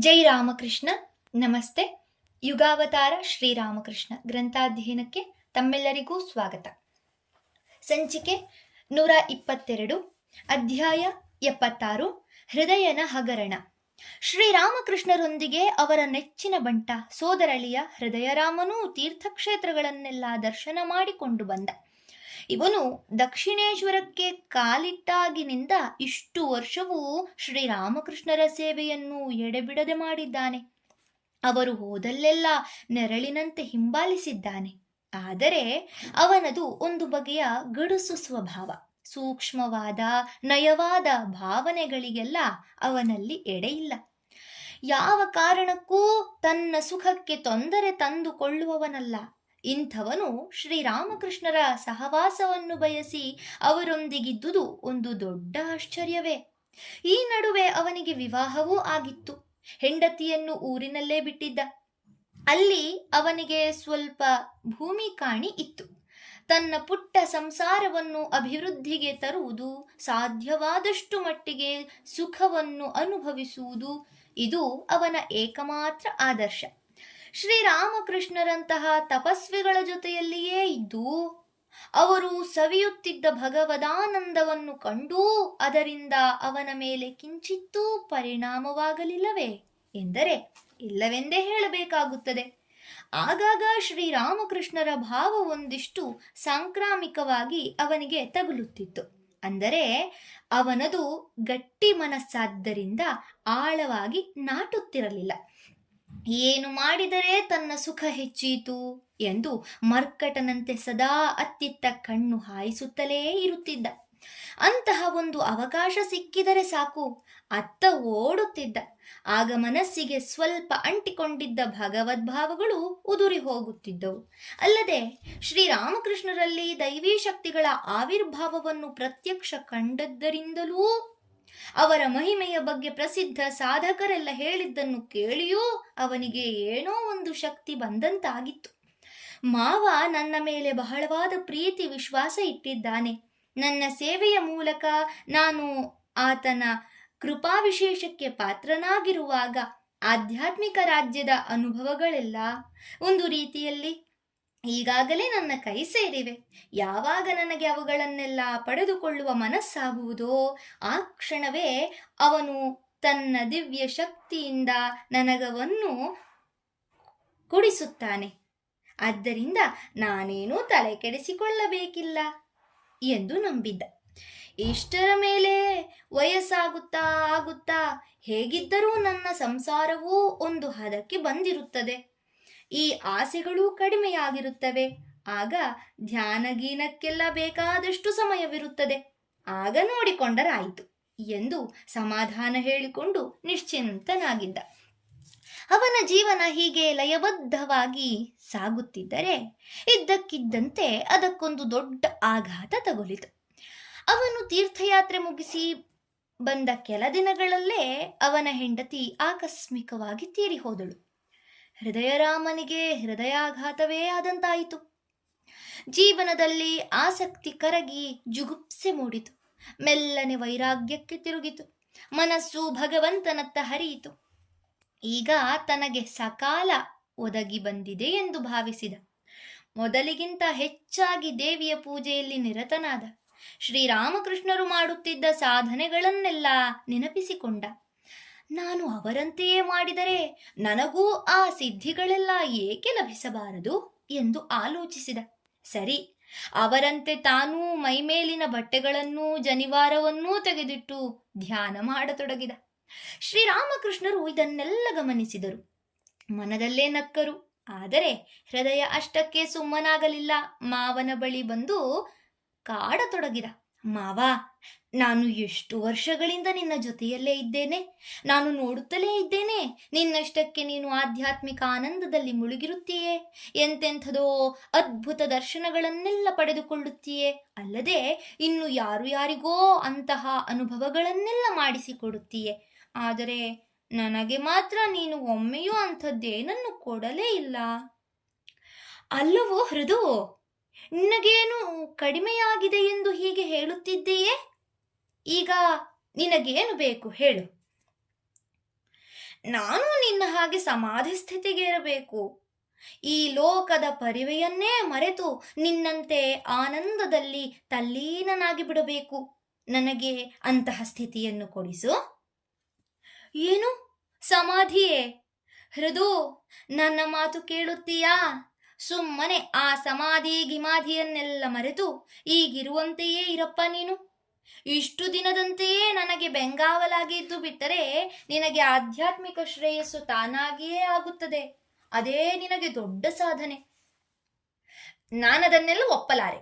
ಜೈ ರಾಮಕೃಷ್ಣ. ನಮಸ್ತೆ. ಯುಗಾವತಾರ ಶ್ರೀರಾಮಕೃಷ್ಣ ಗ್ರಂಥಾಧ್ಯಯನಕ್ಕೆ ತಮ್ಮೆಲ್ಲರಿಗೂ ಸ್ವಾಗತ. ಸಂಚಿಕೆ 122, ಅಧ್ಯಾಯ 76, ಹೃದಯನ ಹಗರಣ. ಶ್ರೀರಾಮಕೃಷ್ಣರೊಂದಿಗೆ ಅವರ ನೆಚ್ಚಿನ ಬಂಟ ಸೋದರಳಿಯ ಹೃದಯರಾಮನೂ ತೀರ್ಥಕ್ಷೇತ್ರಗಳನ್ನೆಲ್ಲ ದರ್ಶನ ಮಾಡಿಕೊಂಡು ಬಂದ. ಇವನು ದಕ್ಷಿಣೇಶ್ವರಕ್ಕೆ ಕಾಲಿಟ್ಟಾಗಿನಿಂದ ಇಷ್ಟು ವರ್ಷವೂ ಶ್ರೀರಾಮಕೃಷ್ಣರ ಸೇವೆಯನ್ನು ಎಡೆಬಿಡದೆ ಮಾಡಿದ್ದಾನೆ. ಅವರು ಹೋದಲ್ಲೆಲ್ಲ ನೆರಳಿನಂತೆ ಹಿಂಬಾಲಿಸಿದ್ದಾನೆ. ಆದರೆ ಅವನದು ಒಂದು ಬಗೆಯ ಗಡುಸು ಸ್ವಭಾವ. ಸೂಕ್ಷ್ಮವಾದ ನಯವಾದ ಭಾವನೆಗಳಿಗೆಲ್ಲ ಅವನಲ್ಲಿ ಎಡೆಯಿಲ್ಲ. ಯಾವ ಕಾರಣಕ್ಕೂ ತನ್ನ ಸುಖಕ್ಕೆ ತೊಂದರೆ ತಂದುಕೊಳ್ಳುವವನಲ್ಲ. ಇಂಥವನು ಶ್ರೀರಾಮಕೃಷ್ಣರ ಸಹವಾಸವನ್ನು ಬಯಸಿ ಅವರೊಂದಿಗಿದ್ದುದು ಒಂದು ದೊಡ್ಡ ಆಶ್ಚರ್ಯವೇ. ಈ ನಡುವೆ ಅವನಿಗೆ ವಿವಾಹವೂ ಆಗಿತ್ತು. ಹೆಂಡತಿಯನ್ನು ಊರಿನಲ್ಲೇ ಬಿಟ್ಟಿದ್ದ. ಅಲ್ಲಿ ಅವನಿಗೆ ಸ್ವಲ್ಪ ಭೂಮಿ ಕಾಣಿ ಇತ್ತು. ತನ್ನ ಪುಟ್ಟ ಸಂಸಾರವನ್ನು ಅಭಿವೃದ್ಧಿಗೆ ತರುವುದು, ಸಾಧ್ಯವಾದಷ್ಟು ಮಟ್ಟಿಗೆ ಸುಖವನ್ನು ಅನುಭವಿಸುವುದು, ಇದು ಅವನ ಏಕಮಾತ್ರ ಆದರ್ಶ. ಶ್ರೀರಾಮಕೃಷ್ಣರಂತಹ ತಪಸ್ವಿಗಳ ಜೊತೆಯಲ್ಲಿಯೇ ಇದ್ದು ಅವರು ಸವಿಯುತ್ತಿದ್ದ ಭಗವದಾನಂದವನ್ನು ಕಂಡೂ ಅದರಿಂದ ಅವನ ಮೇಲೆ ಕಿಂಚಿತ್ತೂ ಪರಿಣಾಮವಾಗಲಿಲ್ಲವೇ ಎಂದರೆ ಇಲ್ಲವೆಂದೇ ಹೇಳಬೇಕಾಗುತ್ತದೆ. ಆಗಾಗ ಶ್ರೀರಾಮಕೃಷ್ಣರ ಭಾವ ಒಂದಿಷ್ಟು ಸಾಂಕ್ರಾಮಿಕವಾಗಿ ಅವನಿಗೆ ತಗುಲುತ್ತಿತ್ತು. ಅಂದರೆ ಅವನದು ಗಟ್ಟಿ ಮನಸ್ಸಾದ್ದರಿಂದ ಆಳವಾಗಿ ನಾಟುತ್ತಿರಲಿಲ್ಲ. ಏನು ಮಾಡಿದರೆ ತನ್ನ ಸುಖ ಹೆಚ್ಚೀತು ಎಂದು ಮರ್ಕಟನಂತೆ ಸದಾ ಅತ್ತಿತ್ತ ಕಣ್ಣು ಹಾಯಿಸುತ್ತಲೇ ಇರುತ್ತಿದ್ದ. ಅಂತಹ ಒಂದು ಅವಕಾಶ ಸಿಕ್ಕಿದರೆ ಸಾಕು, ಅತ್ತ ಓಡುತ್ತಿದ್ದ. ಆಗ ಮನಸ್ಸಿಗೆ ಸ್ವಲ್ಪ ಅಂಟಿಕೊಂಡಿದ್ದ ಭಗವದ್ಭಾವಗಳು ಉದುರಿ ಹೋಗುತ್ತಿದ್ದವು. ಅಲ್ಲದೆ ಶ್ರೀರಾಮಕೃಷ್ಣರಲ್ಲಿ ದೈವೀ ಶಕ್ತಿಗಳ ಆವಿರ್ಭಾವವನ್ನು ಪ್ರತ್ಯಕ್ಷ ಕಂಡದ್ದರಿಂದಲೂ ಅವರ ಮಹಿಮೆಯ ಬಗ್ಗೆ ಪ್ರಸಿದ್ಧ ಸಾಧಕರೆಲ್ಲ ಹೇಳಿದ್ದನ್ನು ಕೇಳಿಯೂ ಅವನಿಗೆ ಏನೋ ಒಂದು ಶಕ್ತಿ ಬಂದಂತಾಗಿತ್ತು. ಮಾವ ನನ್ನ ಮೇಲೆ ಬಹಳವಾದ ಪ್ರೀತಿ ವಿಶ್ವಾಸ ಇಟ್ಟಿದ್ದಾನೆ. ನನ್ನ ಸೇವೆಯ ಮೂಲಕ ನಾನು ಆತನ ಕೃಪಾ ವಿಶೇಷಕ್ಕೆ ಪಾತ್ರನಾಗಿರುವಾಗ ಆಧ್ಯಾತ್ಮಿಕ ರಾಜ್ಯದ ಅನುಭವಗಳೆಲ್ಲ ಒಂದು ರೀತಿಯಲ್ಲಿ ಈಗಾಗಲೇ ನನ್ನ ಕೈ ಸೇರಿವೆ. ಯಾವಾಗ ನನಗೆ ಅವುಗಳನ್ನೆಲ್ಲ ಪಡೆದುಕೊಳ್ಳುವ ಮನಸ್ಸಾಗುವುದೋ ಆ ಕ್ಷಣವೇ ಅವನು ತನ್ನ ದಿವ್ಯ ಶಕ್ತಿಯಿಂದ ನನಗವನ್ನು ಕೊಡಿಸುತ್ತಾನೆ. ಆದ್ದರಿಂದ ನಾನೇನೂ ತಲೆ ಕೆಡಿಸಿಕೊಳ್ಳಬೇಕಿಲ್ಲ ಎಂದು ನಂಬಿದ್ದ. ಇಷ್ಟರ ಮೇಲೆ ವಯಸ್ಸಾಗುತ್ತಾ ಆಗುತ್ತಾ ಹೇಗಿದ್ದರೂ ನನ್ನ ಸಂಸಾರವೂ ಒಂದು ಹದಕ್ಕೆ ಬಂದಿರುತ್ತದೆ. ಈ ಆಸೆಗಳೂ ಕಡಿಮೆಯಾಗಿರುತ್ತವೆ. ಆಗ ಧ್ಯಾನಗೀನಕ್ಕೆಲ್ಲ ಬೇಕಾದಷ್ಟು ಸಮಯವಿರುತ್ತದೆ. ಆಗ ನೋಡಿಕೊಂಡರಾಯಿತು ಎಂದು ಸಮಾಧಾನ ಹೇಳಿಕೊಂಡು ನಿಶ್ಚಿಂತನಾಗಿದ್ದ. ಅವನ ಜೀವನ ಹೀಗೆ ಲಯಬದ್ಧವಾಗಿ ಸಾಗುತ್ತಿದ್ದರೆ ಇದ್ದಕ್ಕಿದ್ದಂತೆ ಅದಕ್ಕೊಂದು ದೊಡ್ಡ ಆಘಾತ ತಗುಲಿತು. ಅವನು ತೀರ್ಥಯಾತ್ರೆ ಮುಗಿಸಿ ಬಂದ ಕೆಲ ದಿನಗಳಲ್ಲೇ ಅವನ ಹೆಂಡತಿ ಆಕಸ್ಮಿಕವಾಗಿ ತೀರಿ ಹೋದಳು. ಹೃದಯರಾಮನಿಗೆ ಹೃದಯಾಘಾತವೇ ಆದಂತಾಯಿತು. ಜೀವನದಲ್ಲಿ ಆಸಕ್ತಿ ಕರಗಿ ಜುಗುಪ್ಸೆ ಮೂಡಿತು. ಮೆಲ್ಲನೆ ವೈರಾಗ್ಯಕ್ಕೆ ತಿರುಗಿತು. ಮನಸ್ಸು ಭಗವಂತನತ್ತ ಹರಿಯಿತು. ಈಗ ತನಗೆ ಸಕಾಲ ಒದಗಿ ಬಂದಿದೆ ಎಂದು ಭಾವಿಸಿದ. ಮೊದಲಿಗಿಂತ ಹೆಚ್ಚಾಗಿ ದೇವಿಯ ಪೂಜೆಯಲ್ಲಿ ನಿರತನಾದ. ಶ್ರೀರಾಮಕೃಷ್ಣರು ಮಾಡುತ್ತಿದ್ದ ಸಾಧನೆಗಳನ್ನೆಲ್ಲ ನೆನಪಿಸಿಕೊಂಡ. ನಾನು ಅವರಂತೆಯೇ ಮಾಡಿದರೆ ನನಗೂ ಆ ಸಿದ್ಧಿಗಳೆಲ್ಲ ಏಕೆ ಲಭಿಸಬಾರದು ಎಂದು ಆಲೋಚಿಸಿದ. ಸರಿ, ಅವರಂತೆ ತಾನೂ ಮೈಮೇಲಿನ ಬಟ್ಟೆಗಳನ್ನೂ ಜನಿವಾರವನ್ನೂ ತೆಗೆದಿಟ್ಟು ಧ್ಯಾನ ಮಾಡತೊಡಗಿದ. ಶ್ರೀರಾಮಕೃಷ್ಣರು ಇದನ್ನೆಲ್ಲ ಗಮನಿಸಿದರು. ಮನದಲ್ಲೇ ನಕ್ಕರು. ಆದರೆ ಹೃದಯ ಅಷ್ಟಕ್ಕೆ ಸುಮ್ಮನಾಗಲಿಲ್ಲ. ಮಾವನ ಬಳಿ ಬಂದು ಕಾಡತೊಡಗಿದ. ಮಾವ, ನಾನು ಎಷ್ಟು ವರ್ಷಗಳಿಂದ ನಿನ್ನ ಜೊತೆಯಲ್ಲೇ ಇದ್ದೇನೆ. ನಾನು ನೋಡುತ್ತಲೇ ಇದ್ದೇನೆ. ನಿನ್ನಷ್ಟಕ್ಕೆ ನೀನು ಆಧ್ಯಾತ್ಮಿಕ ಆನಂದದಲ್ಲಿ ಮುಳುಗಿರುತ್ತೀಯೇ. ಎಂತೆಂಥದೋ ಅದ್ಭುತ ದರ್ಶನಗಳನ್ನೆಲ್ಲ ಪಡೆದುಕೊಳ್ಳುತ್ತೀಯೇ. ಅಲ್ಲದೆ ಇನ್ನು ಯಾರಿಗೋ ಅಂತಹ ಅನುಭವಗಳನ್ನೆಲ್ಲ ಮಾಡಿಸಿಕೊಡುತ್ತೀಯೆ. ಆದರೆ ನನಗೆ ಮಾತ್ರ ನೀನು ಒಮ್ಮೆಯೂ ಅಂಥದ್ದೇನನ್ನು ಕೊಡಲೇ ಇಲ್ಲ. ಅಲ್ಲವೋ ಹೃದು, ನಿನಗೇನು ಕಡಿಮೆಯಾಗಿದೆ ಎಂದು ಹೀಗೆ ಹೇಳುತ್ತಿದ್ದೀಯೇ? ಈಗ ನಿನಗೇನು ಬೇಕು ಹೇಳು. ನಾನು ನಿನ್ನ ಹಾಗೆ ಸಮಾಧಿ ಸ್ಥಿತಿಗೇರಬೇಕು. ಈ ಲೋಕದ ಪರಿವೆಯನ್ನೇ ಮರೆತು ನಿನ್ನಂತೆ ಆನಂದದಲ್ಲಿ ತಲ್ಲೀನನಾಗಿ ಬಿಡಬೇಕು. ನನಗೆ ಅಂತಹ ಸ್ಥಿತಿಯನ್ನು ಕೊಡಿಸು. ಏನು, ಸಮಾಧಿಯೇ? ಹೃದು, ನನ್ನ ಮಾತು ಕೇಳುತ್ತೀಯಾ? ಸುಮ್ಮನೆ ಆ ಸಮಾಧಿ ಗಿಮಾಧಿಯನ್ನೆಲ್ಲ ಮರೆತು ಈಗಿರುವಂತೆಯೇ ಇರಪ್ಪ ನೀನು. ಇಷ್ಟು ದಿನದಂತೆಯೇ ನನಗೆ ಬೆಂಗಾವಲಾಗಿ ಇದ್ದು ಬಿಟ್ಟರೆ ನಿನಗೆ ಆಧ್ಯಾತ್ಮಿಕ ಶ್ರೇಯಸ್ಸು ತಾನಾಗಿಯೇ ಆಗುತ್ತದೆ. ಅದೇ ನಿನಗೆ ದೊಡ್ಡ ಸಾಧನೆ. ನಾನದನ್ನೆಲ್ಲ ಒಪ್ಪಲಾರೆ.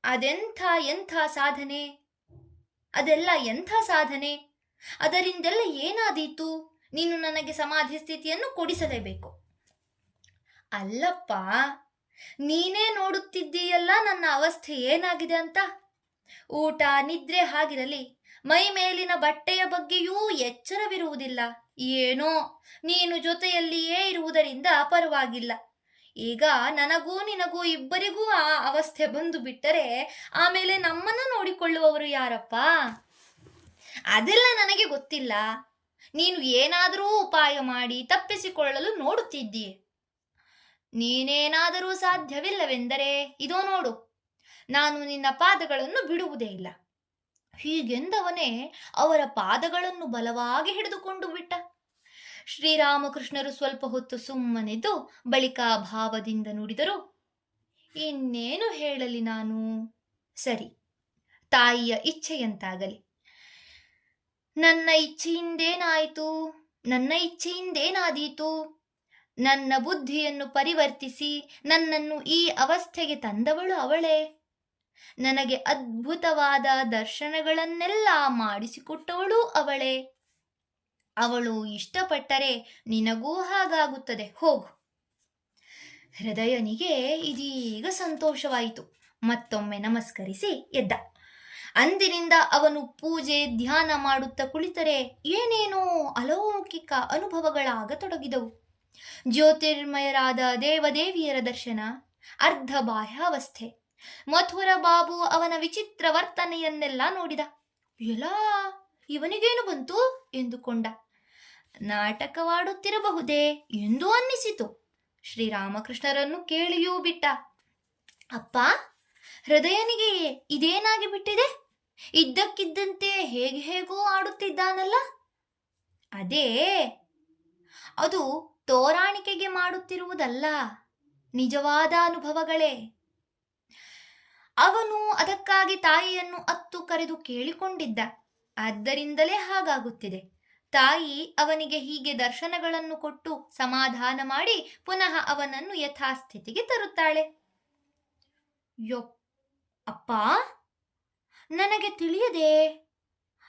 ಅದೆಂಥ ಎಂಥ ಸಾಧನೆ? ಅದೆಲ್ಲ ಎಂಥ ಸಾಧನೆ? ಅದರಿಂದೆಲ್ಲ ಏನಾದೀತು? ನೀನು ನನಗೆ ಸಮಾಧಿ ಸ್ಥಿತಿಯನ್ನು ಕೊಡಿಸಲೇಬೇಕು. ಅಲ್ಲಪ್ಪ, ನೀನೇ ನೋಡುತ್ತಿದ್ದೀಯಲ್ಲ ನನ್ನ ಅವಸ್ಥೆ ಏನಾಗಿದೆ ಅಂತ. ಊಟ ನಿದ್ರೆ ಹಾಗಿರಲಿ, ಮೈ ಮೇಲಿನ ಬಟ್ಟೆಯ ಬಗ್ಗೆಯೂ ಎಚ್ಚರವಿರುವುದಿಲ್ಲ. ಏನೋ ನೀನು ಜೊತೆಯಲ್ಲಿಯೇ ಇರುವುದರಿಂದ ಪರವಾಗಿಲ್ಲ. ಈಗ ನನಗೂ ನಿನಗೂ ಇಬ್ಬರಿಗೂ ಆ ಅವಸ್ಥೆ ಬಂದು ಬಿಟ್ಟರೆ ಆಮೇಲೆ ನಮ್ಮನ್ನು ನೋಡಿಕೊಳ್ಳುವವರು ಯಾರಪ್ಪ? ಅದೆಲ್ಲ ನನಗೆ ಗೊತ್ತಿಲ್ಲ. ನೀನು ಏನಾದರೂ ಉಪಾಯ ಮಾಡಿ ತಪ್ಪಿಸಿಕೊಳ್ಳಲು ನೋಡುತ್ತಿದ್ದೀಯೆ. ನೀನೇನಾದರೂ ಸಾಧ್ಯವಿಲ್ಲವೆಂದರೆ ಇದೋ ನೋಡು, ನಾನು ನಿನ್ನ ಪಾದಗಳನ್ನು ಬಿಡುವುದೇ ಇಲ್ಲ. ಹೀಗೆಂದವನೇ ಅವರ ಪಾದಗಳನ್ನು ಬಲವಾಗಿ ಹಿಡಿದುಕೊಂಡು ಬಿಟ್ಟ. ಶ್ರೀರಾಮಕೃಷ್ಣರು ಸ್ವಲ್ಪ ಹೊತ್ತು ಸುಮ್ಮನಿದ್ದು ಬಳಿಕ ಭಾವದಿಂದ ನುಡಿದರು. ಇನ್ನೇನು ಹೇಳಲಿ ನಾನು? ಸರಿ, ತಾಯಿಯ ಇಚ್ಛೆಯಂತಾಗಲಿ. ನನ್ನ ಇಚ್ಛೆಯಿಂದೇನಾಯಿತು? ನನ್ನ ಇಚ್ಛೆಯಿಂದೇನಾದೀತು? ನನ್ನ ಬುದ್ಧಿಯನ್ನು ಪರಿವರ್ತಿಸಿ ನನ್ನನ್ನು ಈ ಅವಸ್ಥೆಗೆ ತಂದವಳು ಅವಳೇ. ನನಗೆ ಅದ್ಭುತವಾದ ದರ್ಶನಗಳನ್ನೆಲ್ಲ ಮಾಡಿಸಿಕೊಟ್ಟವಳು ಅವಳೇ. ಅವಳು ಇಷ್ಟಪಟ್ಟರೆ ನಿನಗೂ ಹಾಗಾಗುತ್ತದೆ. ಹೋಗು. ಹೃದಯನಿಗೆ ಇದೀಗ ಸಂತೋಷವಾಯಿತು. ಮತ್ತೊಮ್ಮೆ ನಮಸ್ಕರಿಸಿ ಎದ್ದ. ಅಂದಿನಿಂದ ಅವನು ಪೂಜೆ ಧ್ಯಾನ ಮಾಡುತ್ತಾ ಕುಳಿತರೆ ಏನೇನೋ ಅಲೌಕಿಕ ಅನುಭವಗಳಾಗತೊಡಗಿದವು. ಜ್ಯೋತಿರ್ಮಯರಾದ ದೇವದೇವಿಯರ ದರ್ಶನ, ಅರ್ಧ ಬಾಹ್ಯಾವಸ್ಥೆ. ಮಥುರ ಬಾಬು ಅವನ ವಿಚಿತ್ರ ವರ್ತನೆಯನ್ನೆಲ್ಲ ನೋಡಿದ. ಎಲ್ಲಾ, ಇವನಿಗೇನು ಬಂತು ಎಂದುಕೊಂಡ. ನಾಟಕವಾಡುತ್ತಿರಬಹುದೇ ಎಂದು ಅನ್ನಿಸಿತು. ಶ್ರೀರಾಮಕೃಷ್ಣರನ್ನು ಕೇಳಿಯೂ ಬಿಟ್ಟ. ಅಪ್ಪ, ಹೃದಯನಿಗೆ ಇದೇನಾಗಿ ಬಿಟ್ಟಿದೆ? ಇದ್ದಕ್ಕಿದ್ದಂತೆ ಹೇಗೋ ಆಡುತ್ತಿದ್ದಾನಲ್ಲ. ಅದು ತೋರಾಣಿಕೆಗೆ ಮಾಡುತ್ತಿರುವುದಲ್ಲ, ನಿಜವಾದ ಅನುಭವಗಳೇ. ಅವನು ಅದಕ್ಕಾಗಿ ತಾಯಿಯನ್ನು ಅತ್ತು ಕರೆದು ಕೇಳಿಕೊಂಡಿದ್ದ. ಆದ್ದರಿಂದಲೇ ಹಾಗಾಗುತ್ತಿದೆ. ತಾಯಿ ಅವನಿಗೆ ಹೀಗೆ ದರ್ಶನಗಳನ್ನು ಕೊಟ್ಟು ಸಮಾಧಾನ ಮಾಡಿ ಪುನಃ ಅವನನ್ನು ಯಥಾಸ್ಥಿತಿಗೆ ತರುತ್ತಾಳೆ. ಅಪ್ಪ, ನನಗೆ ತಿಳಿಯದೆ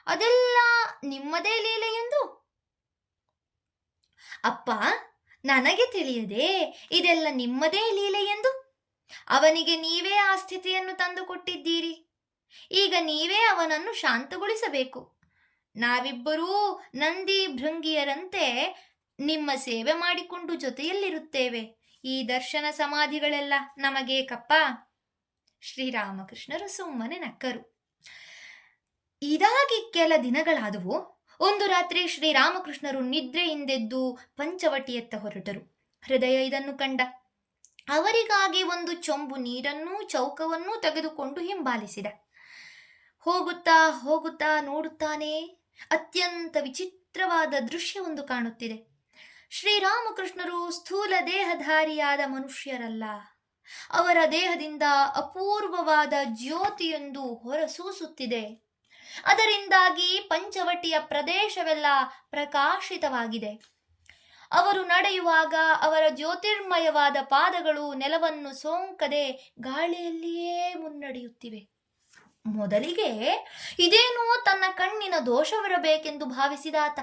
ಅದೆಲ್ಲ ನಿಮ್ಮದೇ ಲೀಲೆ ಎಂದು. ಅಪ್ಪ, ನನಗೆ ತಿಳಿಯದೆ ಇದೆಲ್ಲ ನಿಮ್ಮದೇ ಲೀಲೆ ಎಂದು. ಅವನಿಗೆ ನೀವೇ ಆ ಸ್ಥಿತಿಯನ್ನು ತಂದುಕೊಟ್ಟಿದ್ದೀರಿ. ಈಗ ನೀವೇ ಅವನನ್ನು ಶಾಂತಗೊಳಿಸಬೇಕು. ನಾವಿಬ್ಬರೂ ನಂದಿ ಭೃಂಗಿಯರಂತೆ ನಿಮ್ಮ ಸೇವೆ ಮಾಡಿಕೊಂಡು ಜೊತೆಯಲ್ಲಿರುತ್ತೇವೆ. ಈ ದರ್ಶನ ಸಮಾಧಿಗಳೆಲ್ಲ ನಮಗೇಕಪ್ಪ. ಶ್ರೀರಾಮಕೃಷ್ಣರು ಸುಮ್ಮನೆ ನಕ್ಕರು. ಇದಾಗಿ ಕೆಲ ದಿನಗಳಾದವು. ಒಂದು ರಾತ್ರಿ ಶ್ರೀರಾಮಕೃಷ್ಣರು ನಿದ್ರೆಯಿಂದೆದ್ದು ಪಂಚವಟಿಯತ್ತ ಹೊರಟರು. ಹೃದಯ ಇದನ್ನು ಕಂಡ. ಅವರಿಗಾಗಿ ಒಂದು ಚೊಂಬು ನೀರನ್ನೂ ಚೌಕವನ್ನೂ ತೆಗೆದುಕೊಂಡು ಹಿಂಬಾಲಿಸಿದ. ಹೋಗುತ್ತಾ ಹೋಗುತ್ತಾ ನೋಡುತ್ತಾನೆ, ಅತ್ಯಂತ ವಿಚಿತ್ರವಾದ ದೃಶ್ಯವೊಂದು ಕಾಣುತ್ತಿದೆ. ಶ್ರೀರಾಮಕೃಷ್ಣರು ಸ್ಥೂಲ ದೇಹಧಾರಿಯಾದ ಮನುಷ್ಯರಲ್ಲ. ಅವರ ದೇಹದಿಂದ ಅಪೂರ್ವವಾದ ಜ್ಯೋತಿಯೊಂದು ಹೊರಸೂಸುತ್ತಿದೆ. ಅದರಿಂದಾಗಿ ಪಂಚವಟಿಯ ಪ್ರದೇಶವೆಲ್ಲ ಪ್ರಕಾಶಿತವಾಗಿದೆ. ಅವರು ನಡೆಯುವಾಗ ಅವರ ಜ್ಯೋತಿರ್ಮಯವಾದ ಪಾದಗಳು ನೆಲವನ್ನು ಸೋಂಕದೆ ಗಾಳಿಯಲ್ಲಿಯೇ ಮುನ್ನಡೆಯುತ್ತಿವೆ. ಮೊದಲಿಗೆ ಇದೇನೋ ತನ್ನ ಕಣ್ಣಿನ ದೋಷವಿರಬೇಕೆಂದು ಭಾವಿಸಿದಾತ.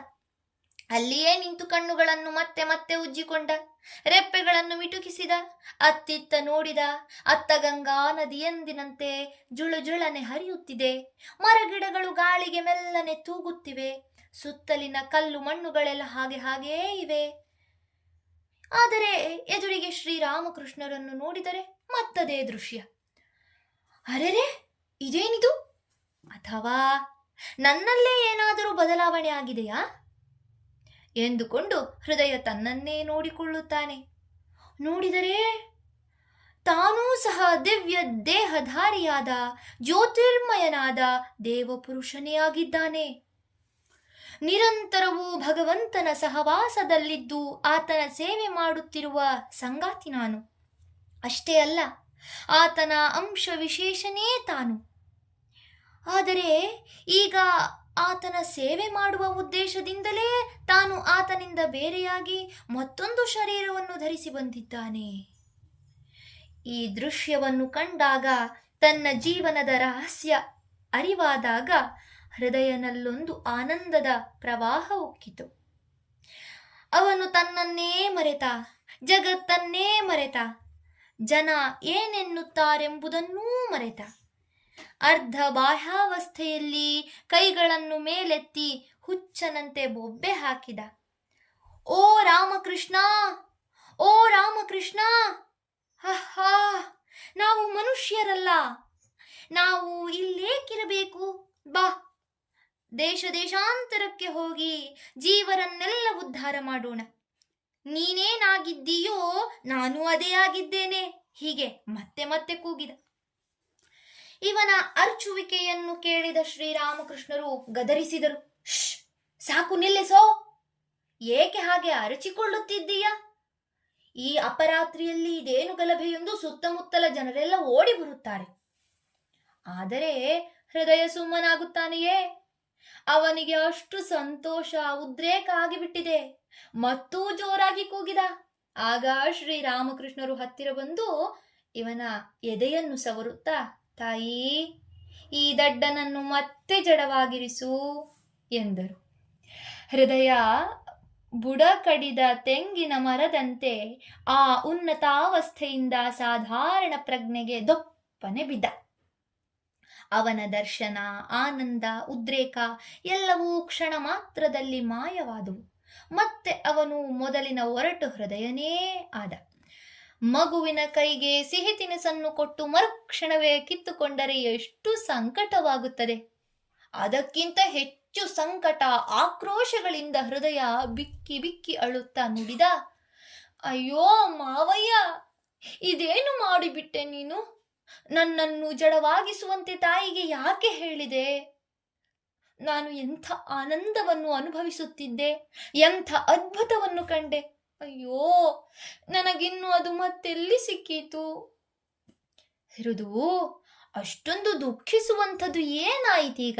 ಅಲ್ಲಿಯೇ ನಿಂತು ಕಣ್ಣುಗಳನ್ನು ಮತ್ತೆ ಮತ್ತೆ ಉಜ್ಜಿಕೊಂಡ, ರೆಪ್ಪೆಗಳನ್ನು ಮಿಟುಕಿಸಿದ, ಅತ್ತಿತ್ತ ನೋಡಿದ. ಅತ್ತ ಗಂಗಾ ನದಿಯೆಂದಿನಂತೆ ಜುಳುಜುಳನೆ ಹರಿಯುತ್ತಿದೆ. ಮರಗಿಡಗಳು ಗಾಳಿಗೆ ಮೆಲ್ಲನೆ ತೂಗುತ್ತಿವೆ. ಸುತ್ತಲಿನ ಕಲ್ಲು ಮಣ್ಣುಗಳೆಲ್ಲ ಹಾಗೇ ಇವೆ. ಆದರೆ ಎದುರಿಗೆ ಶ್ರೀರಾಮಕೃಷ್ಣರನ್ನು ನೋಡಿದರೆ ಮತ್ತದೇ ದೃಶ್ಯ. ಅರೆರೆ, ಇದೇನಿದು? ಅಥವಾ ನನ್ನಲ್ಲೇ ಏನಾದರೂ ಬದಲಾವಣೆ ಆಗಿದೆಯಾ? ಎಂದುಕೊಂಡು ಹೃದಯ ತನ್ನನ್ನೇ ನೋಡಿಕೊಳ್ಳುತ್ತಾನೆ. ನೋಡಿದರೆ ತಾನೂ ಸಹ ದಿವ್ಯ ದೇಹಧಾರಿಯಾದ ಜ್ಯೋತಿರ್ಮಯನಾದ ದೇವಪುರುಷನೇ ಆಗಿದ್ದಾನೆ. ನಿರಂತರವೂ ಭಗವಂತನ ಸಹವಾಸದಲ್ಲಿದ್ದು ಆತನ ಸೇವೆ ಮಾಡುತ್ತಿರುವ ಸಂಗಾತಿ ನಾನು. ಅಷ್ಟೇ ಅಲ್ಲ, ಆತನ ಅಂಶ ವಿಶೇಷನೇ ತಾನು. ಆದರೆ ಈಗ ಆತನ ಸೇವೆ ಮಾಡುವ ಉದ್ದೇಶದಿಂದಲೇ ತಾನು ಆತನಿಂದ ಬೇರೆಯಾಗಿ ಮತ್ತೊಂದು ಶರೀರವನ್ನು ಧರಿಸಿ ಬಂದಿದ್ದಾನೆ. ಈ ದೃಶ್ಯವನ್ನು ಕಂಡಾಗ, ತನ್ನ ಜೀವನದ ರಹಸ್ಯ ಅರಿವಾದಾಗ ಹೃದಯನಲ್ಲೊಂದು ಆನಂದದ ಪ್ರವಾಹ ಉಕ್ಕಿತು. ಅವನು ತನ್ನನ್ನೇ ಮರೆತ, ಜಗತ್ತನ್ನೇ ಮರೆತ, ಜನ ಏನೆನ್ನುತ್ತಾರೆಂಬುದನ್ನೂ ಮರೆತ. ಅರ್ಧ ಬಾಹ್ಯಾವಸ್ಥೆಯಲ್ಲಿ ಕೈಗಳನ್ನು ಮೇಲೆತ್ತಿ ಹುಚ್ಚನಂತೆ ಬೊಬ್ಬೆ ಹಾಕಿದ. ಓ ರಾಮಕೃಷ್ಣ, ಓ ರಾಮಕೃಷ್ಣ, ಅಹಾ, ನಾವು ಮನುಷ್ಯರಲ್ಲ, ನಾವು ಇಲ್ಲೇಕಿರಬೇಕು? ಬಾ, ದೇಶ ದೇಶಾಂತರಕ್ಕೆ ಹೋಗಿ ಜೀವರನ್ನೆಲ್ಲ ಉದ್ಧಾರ ಮಾಡೋಣ. ನೀನೇನಾಗಿದ್ದೀಯೋ ನಾನು ಅದೇ ಆಗಿದ್ದೇನೆ. ಹೀಗೆ ಮತ್ತೆ ಮತ್ತೆ ಕೂಗಿದ. ಇವನ ಅರ್ಚುವಿಕೆಯನ್ನು ಕೇಳಿದ ಶ್ರೀರಾಮಕೃಷ್ಣರು ಗದರಿಸಿದರು. ಸಾಕು, ನಿಲ್ಲಿಸೋ, ಏಕೆ ಹಾಗೆ ಅರಚಿಕೊಳ್ಳುತ್ತಿದ್ದೀಯ? ಈ ಅಪರಾತ್ರಿಯಲ್ಲಿ ಇದೇನು ಗಲಭೆಯೊಂದು? ಸುತ್ತಮುತ್ತಲ ಜನರೆಲ್ಲ ಓಡಿ ಬರುತ್ತಾರೆ. ಆದರೆ ಹೃದಯ ಸುಮ್ಮನಾಗುತ್ತಾನೆಯೇ? ಅವನಿಗೆ ಅಷ್ಟು ಸಂತೋಷ, ಉದ್ರೇಕ ಆಗಿಬಿಟ್ಟಿದೆ. ಮತ್ತೂ ಜೋರಾಗಿ ಕೂಗಿದ. ಆಗ ಶ್ರೀರಾಮಕೃಷ್ಣರು ಹತ್ತಿರ ಬಂದು ಇವನ ಎದೆಯನ್ನು ಸವರುತ್ತಾ, ತಾಯಿ, ಈ ದಡ್ಡನನ್ನು ಮತ್ತೆ ಜಡವಾಗಿರಿಸು ಎಂದರು. ಹೃದಯ ಬುಡ ಕಡಿದ ತೆಂಗಿನ ಮರದಂತೆ ಆ ಉನ್ನತಾವಸ್ಥೆಯಿಂದ ಸಾಧಾರಣ ಪ್ರಜ್ಞೆಗೆ ದೊಪ್ಪನೆ ಬಿದ್ದ. ಅವನ ದರ್ಶನ, ಆನಂದ, ಉದ್ರೇಕ ಎಲ್ಲವೂ ಕ್ಷಣ ಮಾತ್ರದಲ್ಲಿ ಮಾಯವಾದವು. ಮತ್ತೆ ಅವನು ಮೊದಲಿನ ಒರಟು ಹೃದಯನೇ ಆದ. ಮಗುವಿನ ಕೈಗೆ ಸಿಹಿ ತಿನಿಸನ್ನು ಕೊಟ್ಟು ಮರುಕ್ಷಣವೇ ಕಿತ್ತುಕೊಂಡರೆ ಎಷ್ಟು ಸಂಕಟವಾಗುತ್ತದೆ. ಅದಕ್ಕಿಂತ ಹೆಚ್ಚು ಸಂಕಟ, ಆಕ್ರೋಶಗಳಿಂದ ಹೃದಯ ಬಿಕ್ಕಿ ಬಿಕ್ಕಿ ಅಳುತ್ತಾ ನುಡಿದ, ಅಯ್ಯೋ ಮಾವಯ್ಯ, ಇದೇನು ಮಾಡಿಬಿಟ್ಟೆ ನೀನು? ನನ್ನನ್ನು ಜಡವಾಗಿಸುವಂತೆ ತಾಯಿಗೆ ಯಾಕೆ ಹೇಳಿದೆ? ನಾನು ಎಂಥ ಆನಂದವನ್ನು ಅನುಭವಿಸುತ್ತಿದ್ದೆ, ಎಂಥ ಅದ್ಭುತವನ್ನು ಕಂಡೆ. ಅಯ್ಯೋ, ನನಗಿನ್ನು ಅದು ಮತ್ತೆಲ್ಲಿ ಸಿಕ್ಕೀತು? ಹೃದು, ಅಷ್ಟೊಂದು ದುಃಖಿಸುವಂಥದ್ದು ಏನಾಯಿತೀಗ?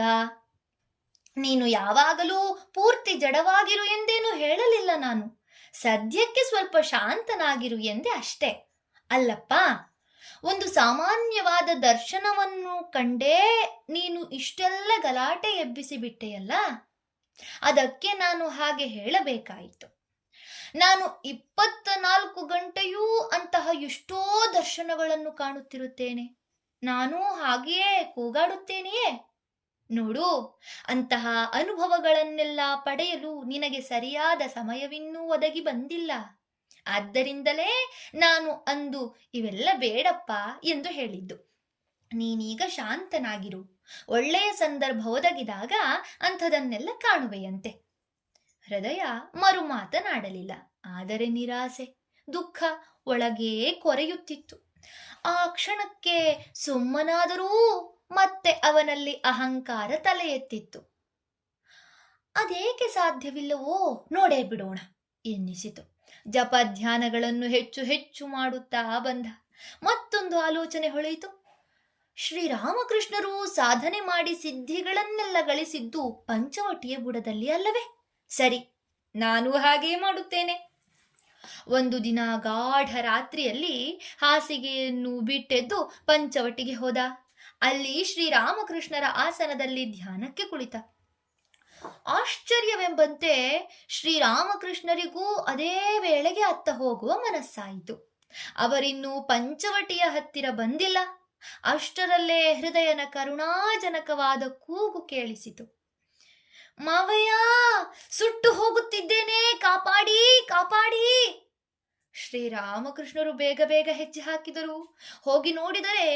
ನೀನು ಯಾವಾಗಲೂ ಪೂರ್ತಿ ಜಡವಾಗಿರು ಎಂದೇನು ಹೇಳಲಿಲ್ಲ ನಾನು. ಸದ್ಯಕ್ಕೆ ಸ್ವಲ್ಪ ಶಾಂತನಾಗಿರು ಎಂದೆ ಅಷ್ಟೇ. ಅಲ್ಲಪ್ಪ, ಒಂದು ಸಾಮಾನ್ಯವಾದ ದರ್ಶನವನ್ನು ಕಂಡೇ ನೀನು ಇಷ್ಟೆಲ್ಲ ಗಲಾಟೆ ಎಬ್ಬಿಸಿಬಿಟ್ಟೆಯಲ್ಲ, ಅದಕ್ಕೆ ನಾನು ಹಾಗೆ ಹೇಳಬೇಕಾಯಿತು. ನಾನು 24 ಗಂಟೆಯೂ ಅಂತಹ ಎಷ್ಟೋ ದರ್ಶನಗಳನ್ನು ಕಾಣುತ್ತಿರುತ್ತೇನೆ. ನಾನು ಹಾಗೆಯೇ ಕೂಗಾಡುತ್ತೇನೆಯೇ? ನೋಡು, ಅಂತಹ ಅನುಭವಗಳನ್ನೆಲ್ಲ ಪಡೆಯಲು ನಿನಗೆ ಸರಿಯಾದ ಸಮಯವಿನ್ನೂ ಒದಗಿ ಬಂದಿಲ್ಲ. ಆದ್ದರಿಂದಲೇ ನಾನು ಅಂದು ಇವೆಲ್ಲ ಬೇಡಪ್ಪ ಎಂದು ಹೇಳಿದ್ದು. ನೀನೀಗ ಶಾಂತನಾಗಿರು, ಒಳ್ಳೆಯ ಸಂದರ್ಭ ಒದಗಿದಾಗ ಅಂಥದನ್ನೆಲ್ಲ ಕಾಣುವೆಯಂತೆ. ಹೃದಯ ಮರು ಮಾತನಾಡಲಿಲ್ಲ. ಆದರೆ ನಿರಾಸೆ, ದುಃಖ ಒಳಗೇ ಕೊರೆಯುತ್ತಿತ್ತು. ಆ ಕ್ಷಣಕ್ಕೆ ಸುಮ್ಮನಾದರೂ ಮತ್ತೆ ಅವನಲ್ಲಿ ಅಹಂಕಾರ ತಲೆ ಎತ್ತಿತ್ತು. ಅದೇಕೆ ಸಾಧ್ಯವಿಲ್ಲವೋ ನೋಡೇ ಬಿಡೋಣ ಎನ್ನಿಸಿತು. ಜಪ ಧ್ಯಾನಗಳನ್ನು ಹೆಚ್ಚು ಹೆಚ್ಚು ಮಾಡುತ್ತಾ ಬಂದ. ಮತ್ತೊಂದು ಆಲೋಚನೆ ಹೊಳೆಯಿತು. ಶ್ರೀರಾಮಕೃಷ್ಣರು ಸಾಧನೆ ಮಾಡಿ ಸಿದ್ಧಿಗಳನ್ನೆಲ್ಲ ಗಳಿಸಿದ್ದು ಪಂಚವಟಿಯ ಬುಡದಲ್ಲಿ ಅಲ್ಲವೇ? ಸರಿ, ನಾನು ಹಾಗೇ ಮಾಡುತ್ತೇನೆ. ಒಂದು ದಿನ ಗಾಢ ರಾತ್ರಿಯಲ್ಲಿ ಹಾಸಿಗೆಯನ್ನು ಬಿಟ್ಟೆದ್ದು ಪಂಚವಟಿಗೆ ಹೋದ. ಅಲ್ಲಿ ಶ್ರೀರಾಮಕೃಷ್ಣರ ಆಸನದಲ್ಲಿ ಧ್ಯಾನಕ್ಕೆ ಕುಳಿತ. ಆಶ್ಚರ್ಯವೆಂಬಂತೆ ಶ್ರೀರಾಮಕೃಷ್ಣರಿಗೂ ಅದೇ ವೇಳೆಗೆ ಅತ್ತ ಹೋಗುವ ಮನಸ್ಸಾಯಿತು. ಅವರಿನ್ನೂ ಪಂಚವಟಿಯ ಹತ್ತಿರ ಬಂದಿಲ್ಲ. ಅಷ್ಟರಲ್ಲೇ ಹೃದಯನ ಕರುಣಾಜನಕವಾದ ಕೂಗು ಕೇಳಿಸಿತು. ಮಾವಯ್ಯ, ಸುಟ್ಟು ಹೋಗುತ್ತಿದ್ದೇನೆ, ಕಾಪಾಡಿ ಕಾಪಾಡಿ. ಶ್ರೀರಾಮಕೃಷ್ಣರು ಬೇಗ ಬೇಗ ಹೆಜ್ಜೆ ಹಾಕಿದರು. ಹೋಗಿ ನೋಡಿದರೆ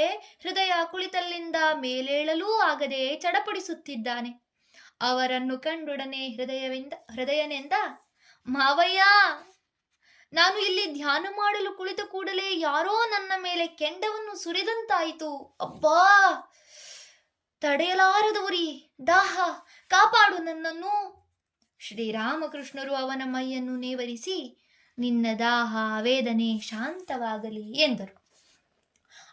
ಹೃದಯ ಕುಳಿತಲ್ಲಿಂದ ಮೇಲೇಳಲೂ ಆಗದೆ ಚಡಪಡಿಸುತ್ತಿದ್ದಾನೆ. ಅವರನ್ನು ಕಂಡೊಡನೆ ಹೃದಯನೆಂದ, ಮಾವಯ್ಯ, ನಾನು ಇಲ್ಲಿ ಧ್ಯಾನ ಮಾಡಲು ಕುಳಿತ ಕೂಡಲೇ ಯಾರೋ ನನ್ನ ಮೇಲೆ ಕೆಂಡವನ್ನು ಸುರಿದಂತಾಯಿತು. ಅಬ್ಬಾ, ತಡೆಯಲಾರದ ಉರಿ, ದಾಹ, ಕಾಪಾಡು ನನ್ನನ್ನು. ಶ್ರೀರಾಮಕೃಷ್ಣರು ಅವನ ಮೈಯನ್ನು ನೇವರಿಸಿ, ನಿನ್ನ ದಾಹ ವೇದನೆ ಶಾಂತವಾಗಲಿ ಎಂದರು.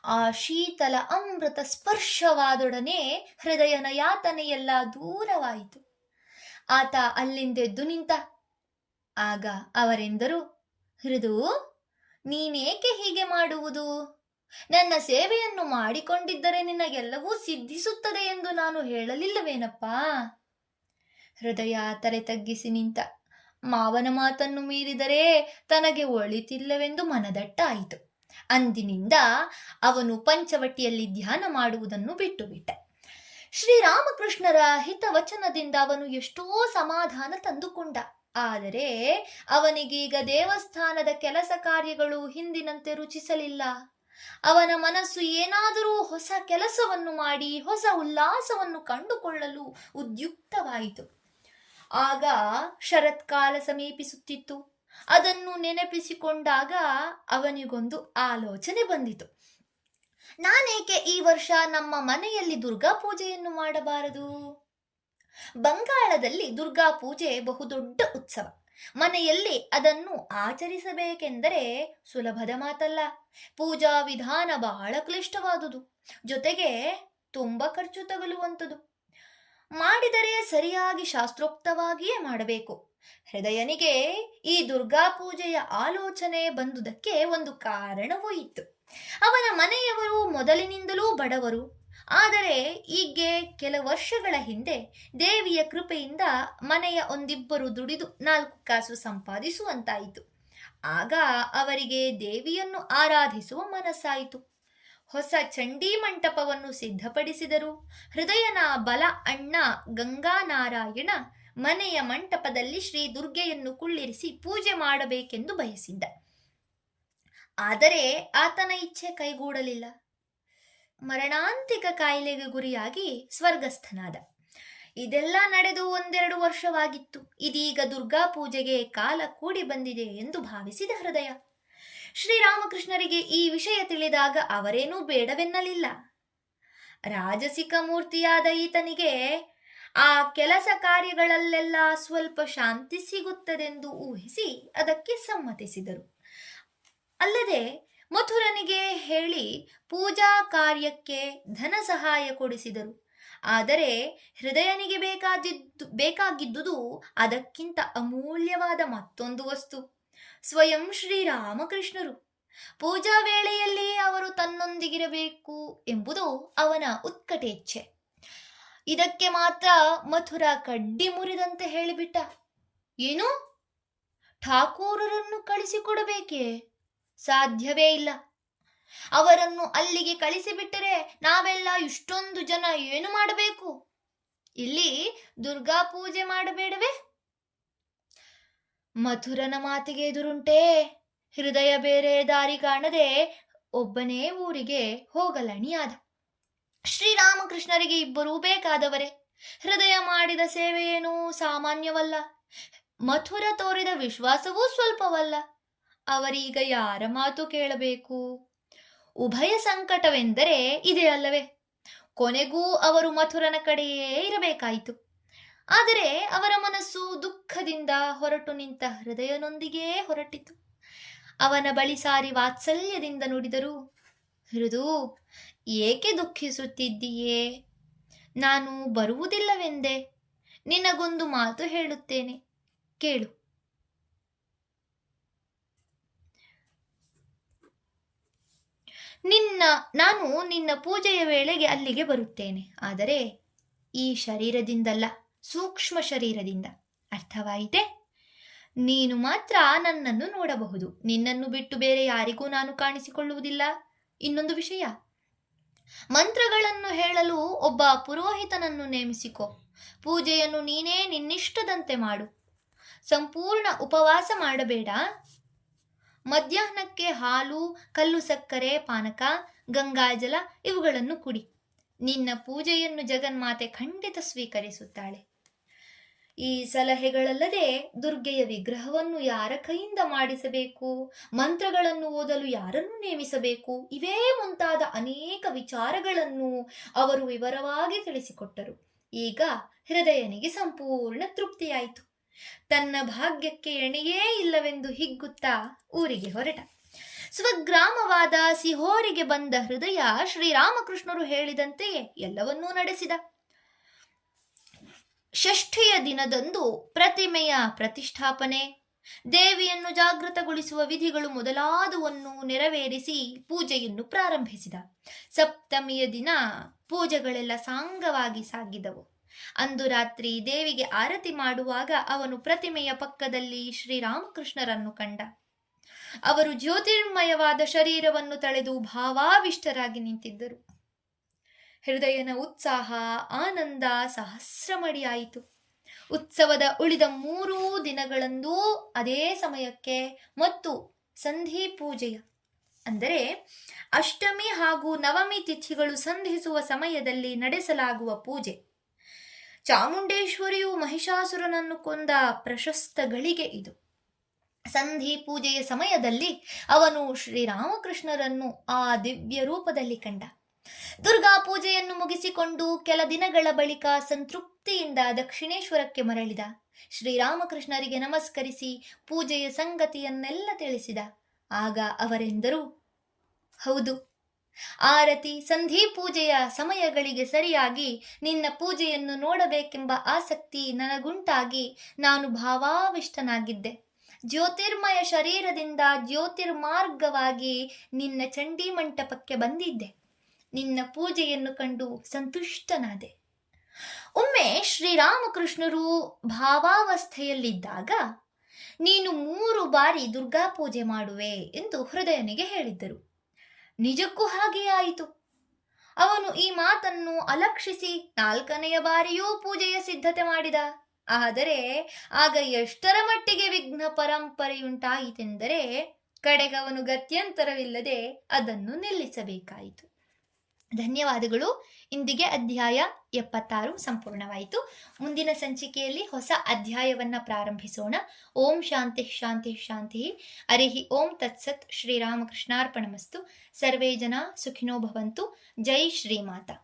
ಆ ಶೀತಲ ಅಮೃತ ಸ್ಪರ್ಶವಾದೊಡನೆ ಹೃದಯನ ಯಾತನೆಯೆಲ್ಲ ದೂರವಾಯಿತು. ಆತ ಅಲ್ಲಿಂದೆದ್ದು ನಿಂತ. ಆಗ ಅವರೆಂದರು, ಹೃದು, ನೀನೇಕೆ ಹೀಗೆ ಮಾಡುವುದು? ನನ್ನ ಸೇವೆಯನ್ನು ಮಾಡಿಕೊಂಡಿದ್ದರೆ ನಿನಗೆಲ್ಲವೂ ಸಿದ್ಧಿಸುತ್ತದೆ ಎಂದು ನಾನು ಹೇಳಲಿಲ್ಲವೇನಪ್ಪಾ? ಹೃದಯ ತಲೆ ತಗ್ಗಿಸಿ ನಿಂತ. ಮಾವನ ಮಾತನ್ನು ಮೀರಿದರೆ ತನಗೆ ಒಳಿತಿಲ್ಲವೆಂದು ಮನದಟ್ಟಾಯಿತು. ಅಂದಿನಿಂದ ಅವನು ಪಂಚವಟಿಯಲ್ಲಿ ಧ್ಯಾನ ಮಾಡುವುದನ್ನು ಬಿಟ್ಟು ಬಿಟ್ಟ. ಶ್ರೀರಾಮಕೃಷ್ಣರ ಹಿತವಚನದಿಂದ ಅವನು ಎಷ್ಟೋ ಸಮಾಧಾನ ತಂದುಕೊಂಡ. ಆದರೆ ಅವನಿಗೀಗ ದೇವಸ್ಥಾನದ ಕೆಲಸ ಕಾರ್ಯಗಳು ಹಿಂದಿನಂತೆ ರುಚಿಸಲಿಲ್ಲ. ಅವನ ಮನಸ್ಸು ಏನಾದರೂ ಹೊಸ ಕೆಲಸವನ್ನು ಮಾಡಿ ಹೊಸ ಉಲ್ಲಾಸವನ್ನು ಕಂಡುಕೊಳ್ಳಲು ಉದ್ಯುಕ್ತವಾಯಿತು. ಆಗ ಶರತ್ಕಾಲ ಸಮೀಪಿಸುತ್ತಿತ್ತು. ಅದನ್ನು ನೆನಪಿಸಿಕೊಂಡಾಗ ಅವನಿಗೊಂದು ಆಲೋಚನೆ ಬಂದಿತು. ನಾನೇಕೆ ಈ ವರ್ಷ ನಮ್ಮ ಮನೆಯಲ್ಲಿ ದುರ್ಗಾ ಪೂಜೆಯನ್ನು ಮಾಡಬಾರದು? ಬಂಗಾಳದಲ್ಲಿ ದುರ್ಗಾ ಪೂಜೆ ಬಹುದೊಡ್ಡ ಉತ್ಸವ. ಮನೆಯಲ್ಲಿ ಅದನ್ನು ಆಚರಿಸಬೇಕೆಂದರೆ ಸುಲಭದ ಮಾತಲ್ಲ. ಪೂಜಾ ವಿಧಾನ ಬಹಳ ಕ್ಲಿಷ್ಟವಾದುದು, ಜೊತೆಗೆ ತುಂಬ ಖರ್ಚು ತಗಲುವಂಥದ್ದು. ಮಾಡಿದರೆ ಸರಿಯಾಗಿ ಶಾಸ್ತ್ರೋಕ್ತವಾಗಿಯೇ ಮಾಡಬೇಕು. ಹೃದಯನಿಗೆ ಈ ದುರ್ಗಾ ಪೂಜೆಯ ಆಲೋಚನೆ ಬಂದುದಕ್ಕೆ ಒಂದು ಕಾರಣವೂ ಇತ್ತು. ಅವನ ಮನೆಯವರು ಮೊದಲಿನಿಂದಲೂ ಬಡವರು. ಆದರೆ ಈಗ್ಗೆ ಕೆಲ ವರ್ಷಗಳ ಹಿಂದೆ ದೇವಿಯ ಕೃಪೆಯಿಂದ ಮನೆಯ ಒಂದಿಬ್ಬರು ದುಡಿದು 4 ಕಾಸು ಸಂಪಾದಿಸುವಂತಾಯಿತು. ಆಗ ಅವರಿಗೆ ದೇವಿಯನ್ನು ಆರಾಧಿಸುವ ಮನಸ್ಸಾಯಿತು. ಹೊಸ ಚಂಡೀ ಮಂಟಪವನ್ನು ಸಿದ್ಧಪಡಿಸಿದರು. ಹೃದಯನ ಬಲ ಅಣ್ಣ ಗಂಗಾನಾರಾಯಣ ಮನೆಯ ಮಂಟಪದಲ್ಲಿ ಶ್ರೀ ದುರ್ಗೆಯನ್ನು ಕುಳ್ಳಿರಿಸಿ ಪೂಜೆ ಮಾಡಬೇಕೆಂದು ಬಯಸಿದ್ದ. ಆದರೆ ಆತನ ಇಚ್ಛೆ ಕೈಗೂಡಲಿಲ್ಲ. ಮರಣಾಂತಿಕ ಕಾಯಿಲೆಗೆ ಗುರಿಯಾಗಿ ಸ್ವರ್ಗಸ್ಥನಾದ. ಇದೆಲ್ಲ ನಡೆದು 1-2 ವರ್ಷವಾಗಿತ್ತು. ಇದೀಗ ದುರ್ಗಾ ಪೂಜೆಗೆ ಕಾಲ ಕೂಡಿ ಬಂದಿದೆ ಎಂದು ಭಾವಿಸಿದ ಹೃದಯ. ಶ್ರೀರಾಮಕೃಷ್ಣರಿಗೆ ಈ ವಿಷಯ ತಿಳಿದಾಗ ಅವರೇನೂ ಬೇಡವೆನ್ನಲಿಲ್ಲ. ರಾಜಸಿಕ ಮೂರ್ತಿಯಾದ ಈತನಿಗೆ ಆ ಕೆಲಸ ಕಾರ್ಯಗಳಲ್ಲೆಲ್ಲ ಸ್ವಲ್ಪ ಶಾಂತಿ ಸಿಗುತ್ತದೆಂದು ಊಹಿಸಿ ಅದಕ್ಕೆ ಸಮ್ಮತಿಸಿದರು. ಅಲ್ಲದೆ ಮಥುರನಿಗೆ ಹೇಳಿ ಪೂಜಾ ಕಾರ್ಯಕ್ಕೆ ಧನ ಸಹಾಯ ಕೊಡಿಸಿದರು. ಆದರೆ ಹೃದಯನಿಗೆ ಬೇಕಾಗಿದ್ದುದು ಅದಕ್ಕಿಂತ ಅಮೂಲ್ಯವಾದ ಮತ್ತೊಂದು ವಸ್ತು, ಸ್ವಯಂ ಶ್ರೀರಾಮಕೃಷ್ಣರು. ಪೂಜಾ ವೇಳೆಯಲ್ಲಿ ಅವರು ತನ್ನೊಂದಿಗಿರಬೇಕು ಎಂಬುದು ಅವನ ಉತ್ಕಟೇಚ್ಛೆ. ಇದಕ್ಕೆ ಮಾತ್ರ ಮಥುರ ಕಡ್ಡಿ ಮುರಿದಂತೆ ಹೇಳಿಬಿಟ್ಟ. ಏನು, ಠಾಕೂರರನ್ನು ಕಳಿಸಿಕೊಡಬೇಕೇ? ಸಾಧ್ಯವೇ ಇಲ್ಲ. ಅವರನ್ನು ಅಲ್ಲಿಗೆ ಕಳಿಸಿಬಿಟ್ಟರೆ ನಾವೆಲ್ಲ ಇಷ್ಟೊಂದು ಜನ ಏನು ಮಾಡಬೇಕು? ಇಲ್ಲಿ ದುರ್ಗಾ ಪೂಜೆ ಮಾಡಬೇಡವೇ? ಮಥುರನ ಮಾತಿಗೆ ಎದುರುಂಟೆ. ಹೃದಯ ಬೇರೆ ದಾರಿ ಕಾಣದೆ ಒಬ್ಬನೇ ಊರಿಗೆ ಹೋಗಲಣಿಯಾದ. ಶ್ರೀರಾಮಕೃಷ್ಣರಿಗೆ ಇಬ್ಬರೂ ಬೇಕಾದವರೇ. ಹೃದಯ ಮಾಡಿದ ಸೇವೆಯೇನೂ ಸಾಮಾನ್ಯವಲ್ಲ. ಮಥುರ ತೋರಿದ ವಿಶ್ವಾಸವೂ ಸ್ವಲ್ಪವಲ್ಲ. ಅವರೀಗ ಯಾರ ಮಾತು ಕೇಳಬೇಕು? ಉಭಯ ಸಂಕಟವೆಂದರೆ ಇದೇ ಅಲ್ಲವೇ? ಕೊನೆಗೂ ಅವರು ಮಥುರನ ಕಡೆಯೇ ಇರಬೇಕಾಯಿತು. ಆದರೆ ಅವರ ಮನಸ್ಸು ದುಃಖದಿಂದ ಹೊರಟು ನಿಂತ ಹೃದಯನೊಂದಿಗೇ ಹೊರಟಿತು. ಅವನ ಬಳಿ ಸಾರಿ ವಾತ್ಸಲ್ಯದಿಂದ ನುಡಿದರು, ಹೃದು, ಏಕೆ ದುಃಖಿಸುತ್ತಿದ್ದೀಯೇ? ನಾನು ಬರುವುದಿಲ್ಲವೆಂದೆ. ನಿನಗೊಂದು ಮಾತು ಹೇಳುತ್ತೇನೆ, ಕೇಳು. ನಾನು ನಿನ್ನ ಪೂಜೆಯ ವೇಳೆಗೆ ಅಲ್ಲಿಗೆ ಬರುತ್ತೇನೆ. ಆದರೆ ಈ ಶರೀರದಿಂದಲ್ಲ, ಸೂಕ್ಷ್ಮ ಶರೀರದಿಂದ. ಅರ್ಥವಾಯಿತೆ? ನೀನು ಮಾತ್ರ ನನ್ನನ್ನು ನೋಡಬಹುದು. ನಿನ್ನನ್ನು ಬಿಟ್ಟು ಬೇರೆ ಯಾರಿಗೂ ನಾನು ಕಾಣಿಸಿಕೊಳ್ಳುವುದಿಲ್ಲ. ಇನ್ನೊಂದು ವಿಷಯ, ಮಂತ್ರಗಳನ್ನು ಹೇಳಲು ಒಬ್ಬ ಪುರೋಹಿತನನ್ನು ನೇಮಿಸಿಕೊ. ಪೂಜೆಯನ್ನು ನೀನೇ ನಿನ್ನಿಷ್ಟದಂತೆ ಮಾಡು. ಸಂಪೂರ್ಣ ಉಪವಾಸ ಮಾಡಬೇಡ. ಮಧ್ಯಾಹ್ನಕ್ಕೆ ಹಾಲು, ಕಲ್ಲು ಸಕ್ಕರೆ, ಪಾನಕ, ಗಂಗಾಜಲ ಇವುಗಳನ್ನು ಕುಡಿ. ನಿನ್ನ ಪೂಜೆಯನ್ನು ಜಗನ್ಮಾತೆ ಖಂಡಿತ ಸ್ವೀಕರಿಸುತ್ತಾಳೆ. ಈ ಸಲಹೆಗಳಲ್ಲದೆ ದುರ್ಗೆಯ ವಿಗ್ರಹವನ್ನು ಯಾರ ಕೈಯಿಂದ ಮಾಡಿಸಬೇಕು, ಮಂತ್ರಗಳನ್ನು ಓದಲು ಯಾರನ್ನು ನೇಮಿಸಬೇಕು, ಇವೇ ಮುಂತಾದ ಅನೇಕ ವಿಚಾರಗಳನ್ನು ಅವರು ವಿವರವಾಗಿ ತಿಳಿಸಿಕೊಟ್ಟರು. ಈಗ ಹೃದಯನಿಗೆ ಸಂಪೂರ್ಣ ತೃಪ್ತಿಯಾಯಿತು. ತನ್ನ ಭಾಗ್ಯಕ್ಕೆ ಎಣೆಯೇ ಇಲ್ಲವೆಂದು ಹಿಗ್ಗುತ್ತಾ ಊರಿಗೆ ಹೊರಟ. ಸ್ವಗ್ರಾಮವಾದ ಸಿಹೋರಿಗೆ ಬಂದ ಹೃದಯ ಶ್ರೀರಾಮಕೃಷ್ಣರು ಹೇಳಿದಂತೆಯೇ ಎಲ್ಲವನ್ನೂ ನಡೆಸಿದ. ಷಷ್ಠಿಯ ದಿನದಂದು ಪ್ರತಿಮೆಯ ಪ್ರತಿಷ್ಠಾಪನೆ, ದೇವಿಯನ್ನು ಜಾಗೃತಗೊಳಿಸುವ ವಿಧಿಗಳು ಮೊದಲಾದವನ್ನು ನೆರವೇರಿಸಿ ಪೂಜೆಯನ್ನು ಪ್ರಾರಂಭಿಸಿದ. ಸಪ್ತಮಿಯ ದಿನ ಪೂಜೆಗಳೆಲ್ಲ ಸಾಂಗವಾಗಿ ಸಾಗಿದವು. ಅಂದು ರಾತ್ರಿ ದೇವಿಗೆ ಆರತಿ ಮಾಡುವಾಗ ಅವನು ಪ್ರತಿಮೆಯ ಪಕ್ಕದಲ್ಲಿ ಶ್ರೀರಾಮಕೃಷ್ಣರನ್ನು ಕಂಡ. ಅವರು ಜ್ಯೋತಿರ್ಮಯವಾದ ಶರೀರವನ್ನು ತಳೆದು ಭಾವಾವಿಷ್ಟರಾಗಿ ನಿಂತಿದ್ದರು. ಹೃದಯನ ಉತ್ಸಾಹ, ಆನಂದ ಸಹಸ್ರಮಡಿಯಾಯಿತು. ಉತ್ಸವದ ಉಳಿದ 3 ದಿನಗಳಂದೂ ಅದೇ ಸಮಯಕ್ಕೆ ಮತ್ತು ಸಂಧಿ ಪೂಜೆಯ ಅಂದರೆ ಅಷ್ಟಮಿ ಹಾಗೂ ನವಮಿ ತಿಥಿಗಳು ಸಂಧಿಸುವ ಸಮಯದಲ್ಲಿ ನಡೆಸಲಾಗುವ ಪೂಜೆ. ಚಾಮುಂಡೇಶ್ವರಿಯು ಮಹಿಷಾಸುರನನ್ನು ಕೊಂದ ಪ್ರಶಸ್ತ ಗಳಿಗೆ ಇದು. ಸಂಧಿ ಪೂಜೆಯ ಸಮಯದಲ್ಲಿ ಅವನು ಶ್ರೀರಾಮಕೃಷ್ಣರನ್ನು ಆ ದಿವ್ಯ ರೂಪದಲ್ಲಿ ಕಂಡ. ದುರ್ಗಾ ಪೂಜೆಯನ್ನು ಮುಗಿಸಿಕೊಂಡು ಕೆಲ ದಿನಗಳ ಬಳಿಕ ಸಂತೃಪ್ತಿಯಿಂದ ದಕ್ಷಿಣೇಶ್ವರಕ್ಕೆ ಮರಳಿದ. ಶ್ರೀರಾಮಕೃಷ್ಣರಿಗೆ ನಮಸ್ಕರಿಸಿ ಪೂಜೆಯ ಸಂಗತಿಯನ್ನೆಲ್ಲ ತಿಳಿಸಿದ. ಆಗ ಅವರೆಂದರು, ಹೌದು, ಆರತಿ ಸಂಧಿ ಪೂಜೆಯ ಸಮಯಗಳಿಗೆ ಸರಿಯಾಗಿ ನಿನ್ನ ಪೂಜೆಯನ್ನು ನೋಡಬೇಕೆಂಬ ಆಸಕ್ತಿ ನನಗುಂಟಾಗಿ ನಾನು ಭಾವಾವಿಷ್ಟನಾಗಿದ್ದೆ. ಜ್ಯೋತಿರ್ಮಯ ಶರೀರದಿಂದ ಜ್ಯೋತಿರ್ಮಾರ್ಗವಾಗಿ ನಿನ್ನ ಚಂಡಿ ಮಂಟಪಕ್ಕೆ ಬಂದಿದ್ದೆ. ನಿನ್ನ ಪೂಜೆಯನ್ನು ಕಂಡು ಸಂತುಷ್ಟನಾದೆ. ಒಮ್ಮೆ ಶ್ರೀರಾಮಕೃಷ್ಣರು ಭಾವಾವಸ್ಥೆಯಲ್ಲಿದ್ದಾಗ ನೀನು 3 ಬಾರಿ ದುರ್ಗಾ ಪೂಜೆ ಮಾಡುವೆ ಎಂದು ಹೃದಯನಿಗೆ ಹೇಳಿದ್ದರು. ನಿಜಕ್ಕೂ ಹಾಗೆಯೇ ಆಯಿತು. ಅವನು ಈ ಮಾತನ್ನು ಅಲಕ್ಷಿಸಿ 4ನೆಯ ಬಾರಿಯೂ ಪೂಜೆಯ ಸಿದ್ಧತೆ ಮಾಡಿದ. ಆದರೆ ಆಗ ಎಷ್ಟರ ಮಟ್ಟಿಗೆ ವಿಘ್ನ ಪರಂಪರೆಯುಂಟಾಯಿತೆಂದರೆ ಕಡೆಗವನು ಗತ್ಯಂತರವಿಲ್ಲದೆ ಅದನ್ನು ನಿಲ್ಲಿಸಬೇಕಾಯಿತು. ಧನ್ಯವಾದಗಳು. ಇಂದಿಗೆ ಅಧ್ಯಾಯ 76 ಸಂಪೂರ್ಣವಾಯಿತು. ಮುಂದಿನ ಸಂಚಿಕೆಯಲ್ಲಿ ಹೊಸ ಅಧ್ಯಾಯವನ್ನು ಪ್ರಾರಂಭಿಸೋಣ. ಓಂ ಶಾಂತಿ ಶಾಂತಿ ಶಾಂತಿ. ಹರಿ ಓಂ ತತ್ಸತ್. ಶ್ರೀರಾಮಕೃಷ್ಣಾರ್ಪಣಮಸ್ತು. ಸರ್ವೇ ಜನ ಸುಖಿನೋ ಭವಂತು. ಜೈ ಶ್ರೀಮಾತಾ.